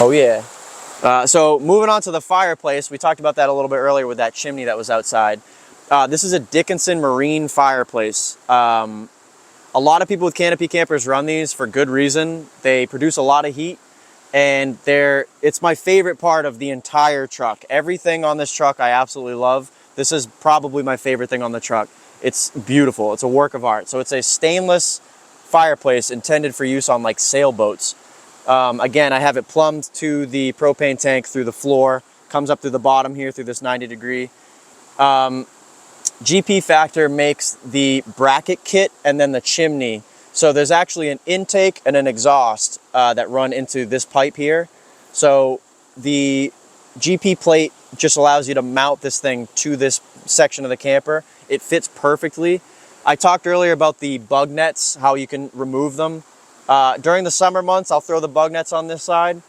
Oh yeah. So moving on to the fireplace, we talked about that a little bit earlier with that chimney that was outside. This is a Dickinson marine fireplace. A lot of people with canopy campers run these for good reason. They produce a lot of heat, and it's my favorite part of the entire truck. Everything on this truck I absolutely love. This is probably my favorite thing on the truck. It's beautiful. It's a work of art. So it's a stainless fireplace intended for use on like sailboats. Again, I have it plumbed to the propane tank through the floor, comes up through the bottom here through this 90-degree. GP Factor makes the bracket kit and then the chimney. So there's actually an intake and an exhaust that run into this pipe here. So the GP plate just allows you to mount this thing to this section of the camper. It fits perfectly. I talked earlier about the bug nets, how you can remove them. During the summer months, I'll throw the bug nets on this side,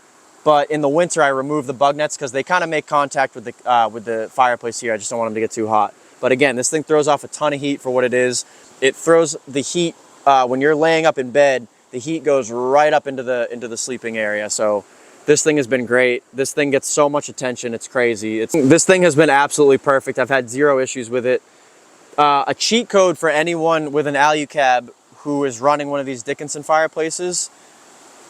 but in the winter, I remove the bug nets because they kind of make contact with the fireplace here. I just don't want them to get too hot. But again, this thing throws off a ton of heat for what it is. It throws the heat when you're laying up in bed. The heat goes right up into the sleeping area. So this thing has been great. This thing gets so much attention. It's crazy. This thing has been absolutely perfect. I've had zero issues with it. A cheat code for anyone with an Alu-Cab who is running one of these Dickinson fireplaces.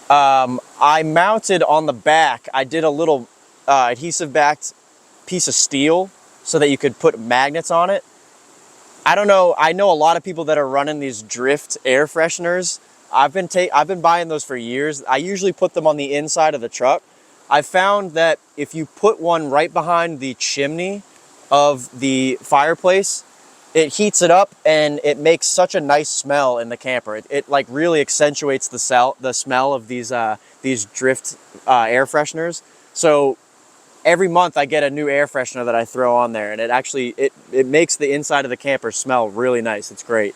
I mounted on the back, I did a little adhesive backed piece of steel so that you could put magnets on it. I don't know, I know a lot of people that are running these Drift air fresheners. I've been buying those for years. I usually put them on the inside of the truck. I found that if you put one right behind the chimney of the fireplace, it heats it up and it makes such a nice smell in the camper. It like really accentuates the smell of these Drift air fresheners. So every month I get a new air freshener that I throw on there, and it makes the inside of the camper smell really nice. It's great.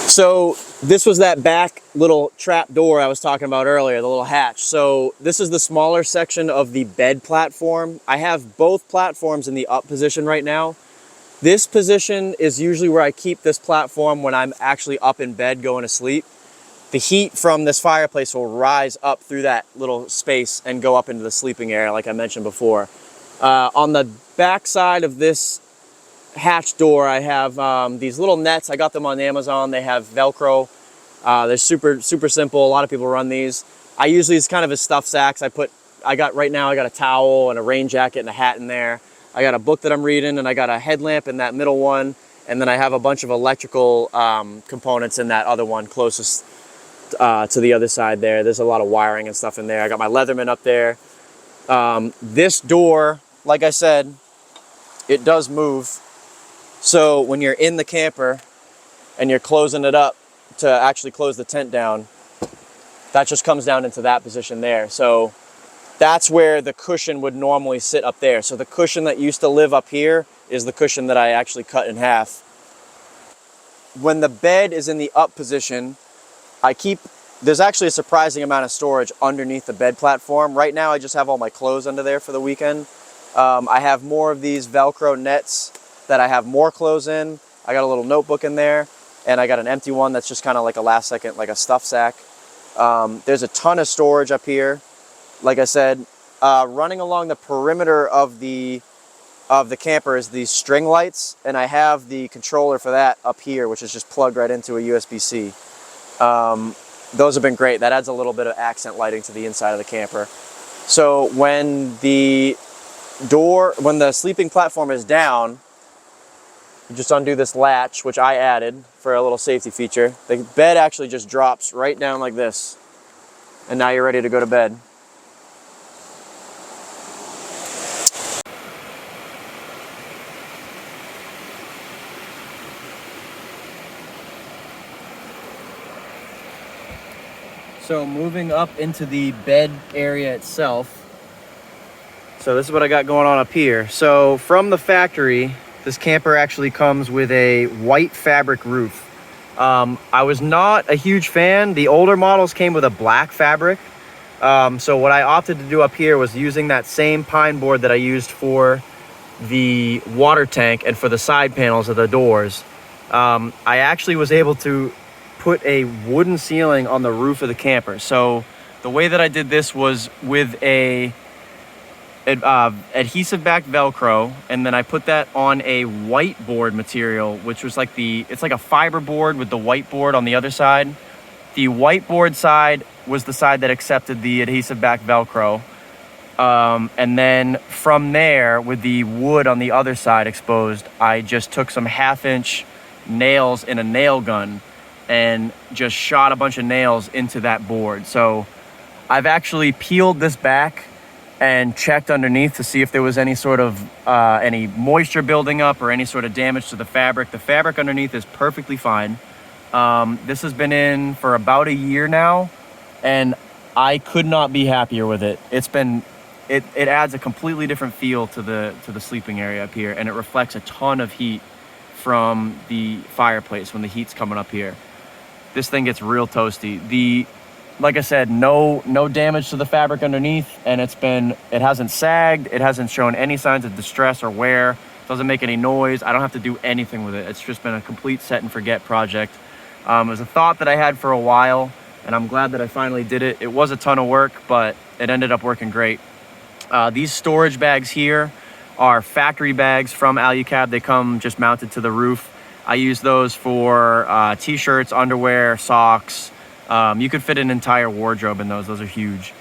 So this was that back little trap door I was talking about earlier, the little hatch. So this is the smaller section of the bed platform. I have both platforms in the up position right now. This position is usually where I keep this platform when I'm actually up in bed going to sleep. The heat from this fireplace will rise up through that little space and go up into the sleeping area like I mentioned before. On the back side of this hatch door, I have these little nets. I got them on Amazon. They have Velcro. They're super simple. A lot of people run these. I use these kind of as stuff sacks. Right now I got a towel and a rain jacket and a hat in there. I got a book that I'm reading, and I got a headlamp in that middle one, and then I have a bunch of electrical components in that other one closest to the other side there. There's a lot of wiring and stuff in there. I got my Leatherman up there. This door, like I said, it does move. So when you're in the camper and you're closing it up to actually close the tent down, that just comes down into that position there. So that's where the cushion would normally sit up there. So the cushion that used to live up here is the cushion that I actually cut in half. When the bed is in the up position, there's actually a surprising amount of storage underneath the bed platform. Right now I just have all my clothes under there for the weekend. I have more of these Velcro nets that I have more clothes in. I got a little notebook in there, and I got an empty one that's just kind of like a last second, like a stuff sack. There's a ton of storage up here. Like I said, running along the perimeter of the camper is these string lights, and I have the controller for that up here, which is just plugged right into a USB-C. Those have been great. That adds a little bit of accent lighting to the inside of the camper. So when the sleeping platform is down, you just undo this latch, which I added for a little safety feature. The bed actually just drops right down like this, and now you're ready to go to bed. So moving up into the bed area itself. So this is what I got going on up here. So from the factory, this camper actually comes with a white fabric roof. I was not a huge fan. The older models came with a black fabric. So what I opted to do up here was using that same pine board that I used for the water tank and for the side panels of the doors. I actually was able to put a wooden ceiling on the roof of the camper. So the way that I did this was with a adhesive backed Velcro, and then I put that on a whiteboard material, which was like it's like a fiber board with the whiteboard on the other side. The whiteboard side was the side that accepted the adhesive backed Velcro. And then from there, with the wood on the other side exposed, I just took some 1/2-inch nails in a nail gun and just shot a bunch of nails into that board. So I've actually peeled this back and checked underneath to see if there was any sort of any moisture building up or any sort of damage to the fabric. The fabric underneath is perfectly fine. This has been in for about a year now, and I could not be happier with it. It adds a completely different feel to the sleeping area up here, and it reflects a ton of heat from the fireplace when the heat's coming up here. This thing gets real toasty. Like I said, no damage to the fabric underneath, and it hasn't sagged, it hasn't shown any signs of distress or wear, doesn't make any noise. I don't have to do anything with it. It's just been a complete set and forget project. It was a thought that I had for a while, and I'm glad that I finally did it. It was a ton of work, but it ended up working great. These storage bags here are factory bags from Alu-Cab. They come just mounted to the roof. I use those for t-shirts, underwear, socks. You could fit an entire wardrobe in those. Those are huge.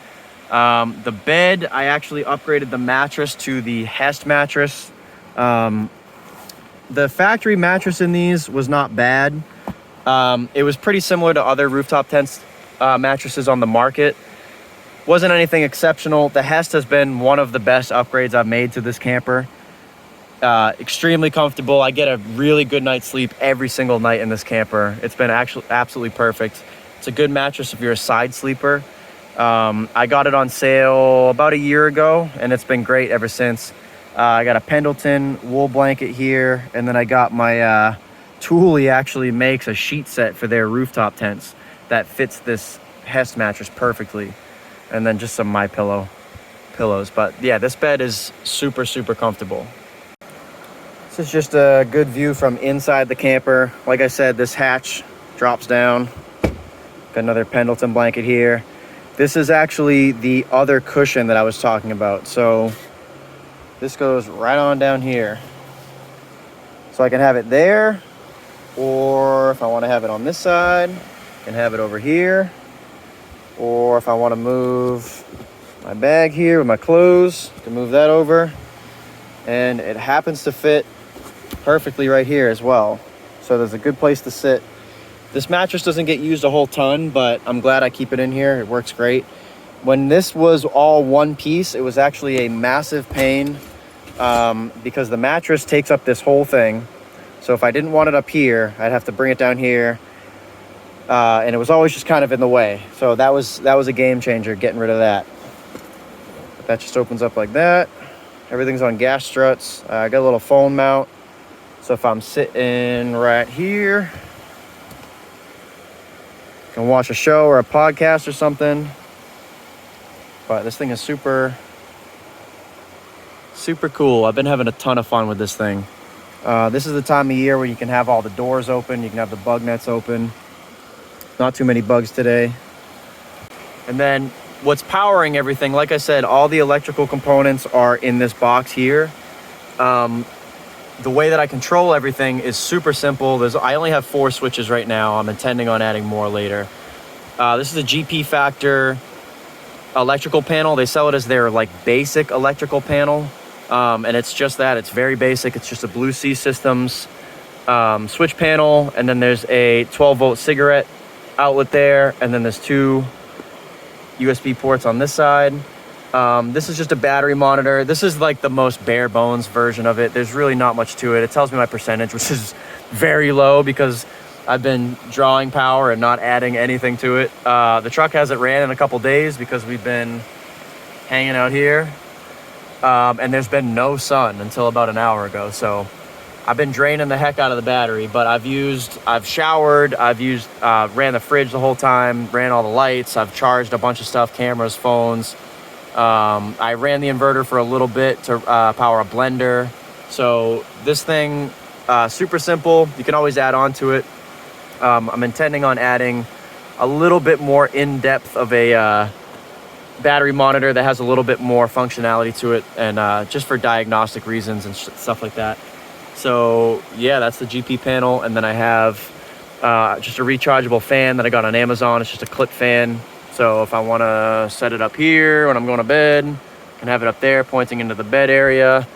The bed, I actually upgraded the mattress to the Hest mattress. The factory mattress in these was not bad. It was pretty similar to other rooftop tents mattresses on the market. Wasn't anything exceptional. The Hest has been one of the best upgrades I've made to this camper. Extremely comfortable. I get a really good night's sleep every single night in this camper. It's been actually absolutely perfect. It's a good mattress if you're a side sleeper. I got it on sale about a year ago, and it's been great ever since. I got a Pendleton wool blanket here, and then I got my Thule actually makes a sheet set for their rooftop tents that fits this Hest mattress perfectly. And then just some MyPillow pillows. But yeah, this bed is super, super comfortable. This is just a good view from inside the camper. Like I said, this hatch drops down. Got another Pendleton blanket here. This is actually the other cushion that I was talking about. So this goes right on down here. So I can have it there, or if I want to have it on this side, I can have it over here. Or if I want to move my bag here with my clothes, I can move that over. And it happens to fit perfectly right here as well. So there's a good place to sit. This mattress doesn't get used a whole ton, but I'm glad I keep it in here. It works great. When this was all one piece, it was actually a massive pain because the mattress takes up this whole thing. So if I didn't want it up here, I'd have to bring it down here. And it was always just kind of in the way. So that was a game changer, getting rid of that. That just opens up like that. Everything's on gas struts. I got a little phone mount. So if I'm sitting right here, I can watch a show or a podcast or something. But this thing is super, super cool. I've been having a ton of fun with this thing. This is the time of year where you can have all the doors open. You can have the bug nets open. Not too many bugs today. And then what's powering everything, like I said, all the electrical components are in this box here. The way that I control everything is super simple. I only have 4 switches right now. I'm intending on adding more later. This is a GP Factor electrical panel. They sell it as their like basic electrical panel. And it's just that. It's very basic. It's just a Blue Sea Systems switch panel. And then there's a 12-volt cigarette outlet there, and then there's 2 USB ports on this side. This is just a battery monitor. This is like the most bare bones version of it. There's really not much to it. It tells me my percentage, which is very low because I've been drawing power and not adding anything to it. The truck hasn't ran in a couple days because we've been hanging out here, and there's been no sun until about an hour ago. So I've been draining the heck out of the battery, but I've showered, ran the fridge the whole time, ran all the lights, I've charged a bunch of stuff, cameras, phones. I ran the inverter for a little bit to power a blender. So this thing, super simple. You can always add on to it. I'm intending on adding a little bit more in-depth of a battery monitor that has a little bit more functionality to it, and just for diagnostic reasons and stuff like that. So yeah, that's the GP panel. And then I have just a rechargeable fan that I got on Amazon. It's just a clip fan. So if I want to set it up here when I'm going to bed, I can have it up there pointing into the bed area.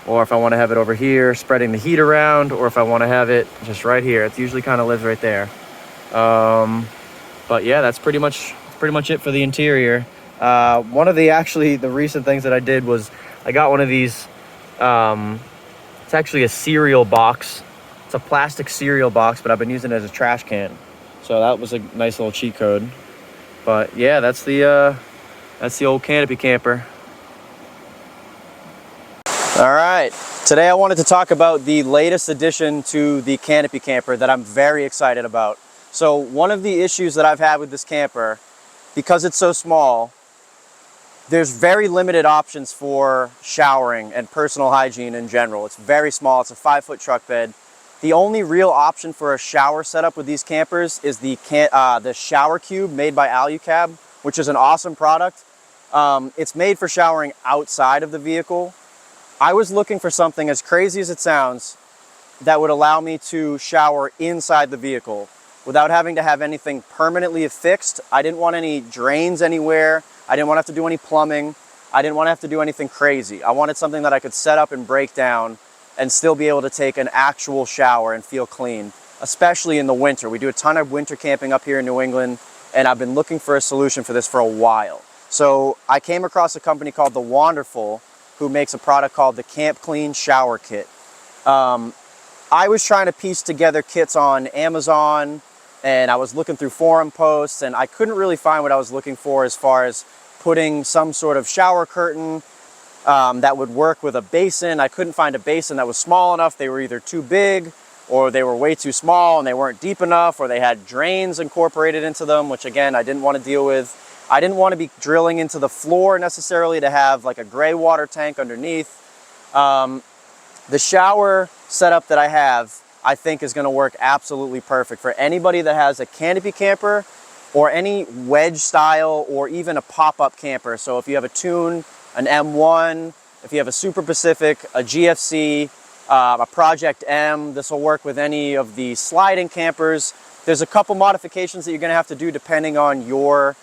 Or if I want to have it over here spreading the heat around, or if I want to have it just right here. It usually kind of lives right there. But yeah, that's pretty much it for the interior. One of the recent things that I did was I got one of these. It's actually a cereal box. It's a plastic cereal box, but I've been using it as a trash can. So that was a nice little cheat code. But yeah, that's the old canopy camper. All right, today I wanted to talk about the latest addition to the canopy camper that I'm very excited about. So one of the issues that I've had with this camper, because it's so small, there's very limited options for showering and personal hygiene in general. It's very small, it's a 5-foot truck bed. The only real option for a shower setup with these campers is the shower cube made by Alu-Cab, which is an awesome product. It's made for showering outside of the vehicle. I was looking for something, as crazy as it sounds, that would allow me to shower inside the vehicle without having to have anything permanently affixed. I didn't want any drains anywhere. I didn't want to have to do any plumbing. I didn't want to have to do anything crazy. I wanted something that I could set up and break down and still be able to take an actual shower and feel clean, especially in the winter. We do a ton of winter camping up here in New England, and I've been looking for a solution for this for a while. So I came across a company called The Wonderful, who makes a product called the Camp Clean Shower Kit. I was trying to piece together kits on Amazon, and I was looking through forum posts, and I couldn't really find what I was looking for as far as putting some sort of shower curtain that would work with a basin. I couldn't find a basin that was small enough. They were either too big, or they were way too small and they weren't deep enough, or they had drains incorporated into them, which again, I didn't want to deal with. I didn't want to be drilling into the floor necessarily to have like a gray water tank underneath. The shower setup that I have, I think, is going to work absolutely perfect for anybody that has a canopy camper or any wedge style or even a pop-up camper. So if you have a Tune, an M1, if you have a Super Pacific, a GFC, a Project M, this will work with any of the sliding campers. There's a couple modifications that you're going to have to do depending on your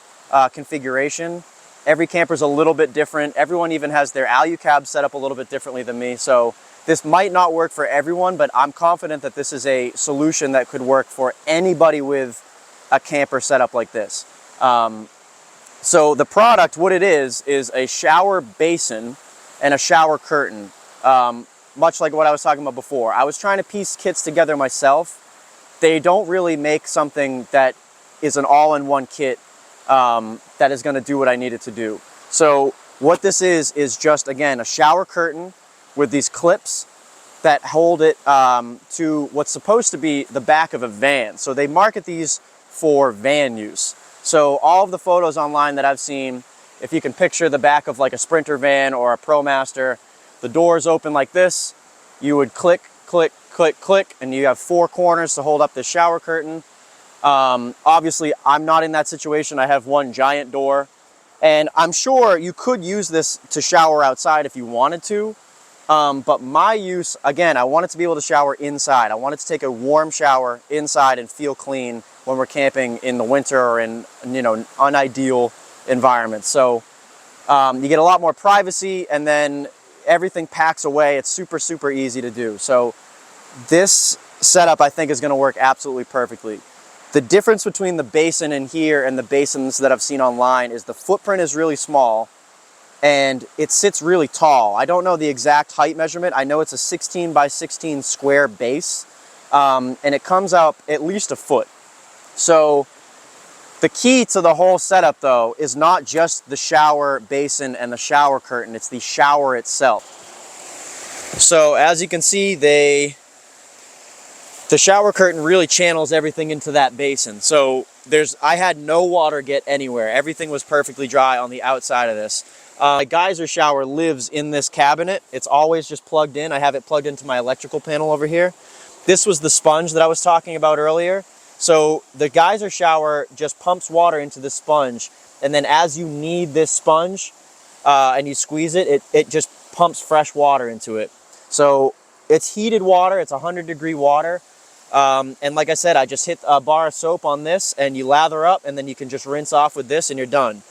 configuration. Every camper's a little bit different. Everyone even has their Alu-Cab set up a little bit differently than me. So this might not work for everyone, but I'm confident that this is a solution that could work for anybody with a camper setup like this. So the product, what it is a shower basin and a shower curtain. Much like what I was talking about before. I was trying to piece kits together myself. They don't really make something that is an all-in-one kit that is going to do what I need it to do. So what this is just, again, a shower curtain with these clips that hold it to what's supposed to be the back of a van. So they market these for van use. So all of the photos online that I've seen, if you can picture the back of like a Sprinter van or a ProMaster, the doors open like this. You would click, click, click, click, and you have 4 corners to hold up the shower curtain. Obviously, I'm not in that situation. I have one giant door, and I'm sure you could use this to shower outside if you wanted to. But my use, again, I wanted to be able to shower inside. I wanted to take a warm shower inside and feel clean when we're camping in the winter or in, unideal environments. So you get a lot more privacy, and then everything packs away. It's super, super easy to do. So this setup, I think, is going to work absolutely perfectly. The difference between the basin in here and the basins that I've seen online is the footprint is really small and it sits really tall. I don't know the exact height measurement. I know it's a 16 by 16 square base, and it comes out at least a foot. So the key to the whole setup, though, is not just the shower basin and the shower curtain. It's the shower itself. So as you can see, the shower curtain really channels everything into that basin. So I had no water get anywhere. Everything was perfectly dry on the outside of this. My geyser shower lives in this cabinet. It's always just plugged in. I have it plugged into my electrical panel over here. This was the sponge that I was talking about earlier. So the geyser shower just pumps water into the sponge, and then as you knead this sponge and you squeeze it, it just pumps fresh water into it. So it's heated water. It's 100-degree water. And like I said, I just hit a bar of soap on this and you lather up, and then you can just rinse off with this and you're done.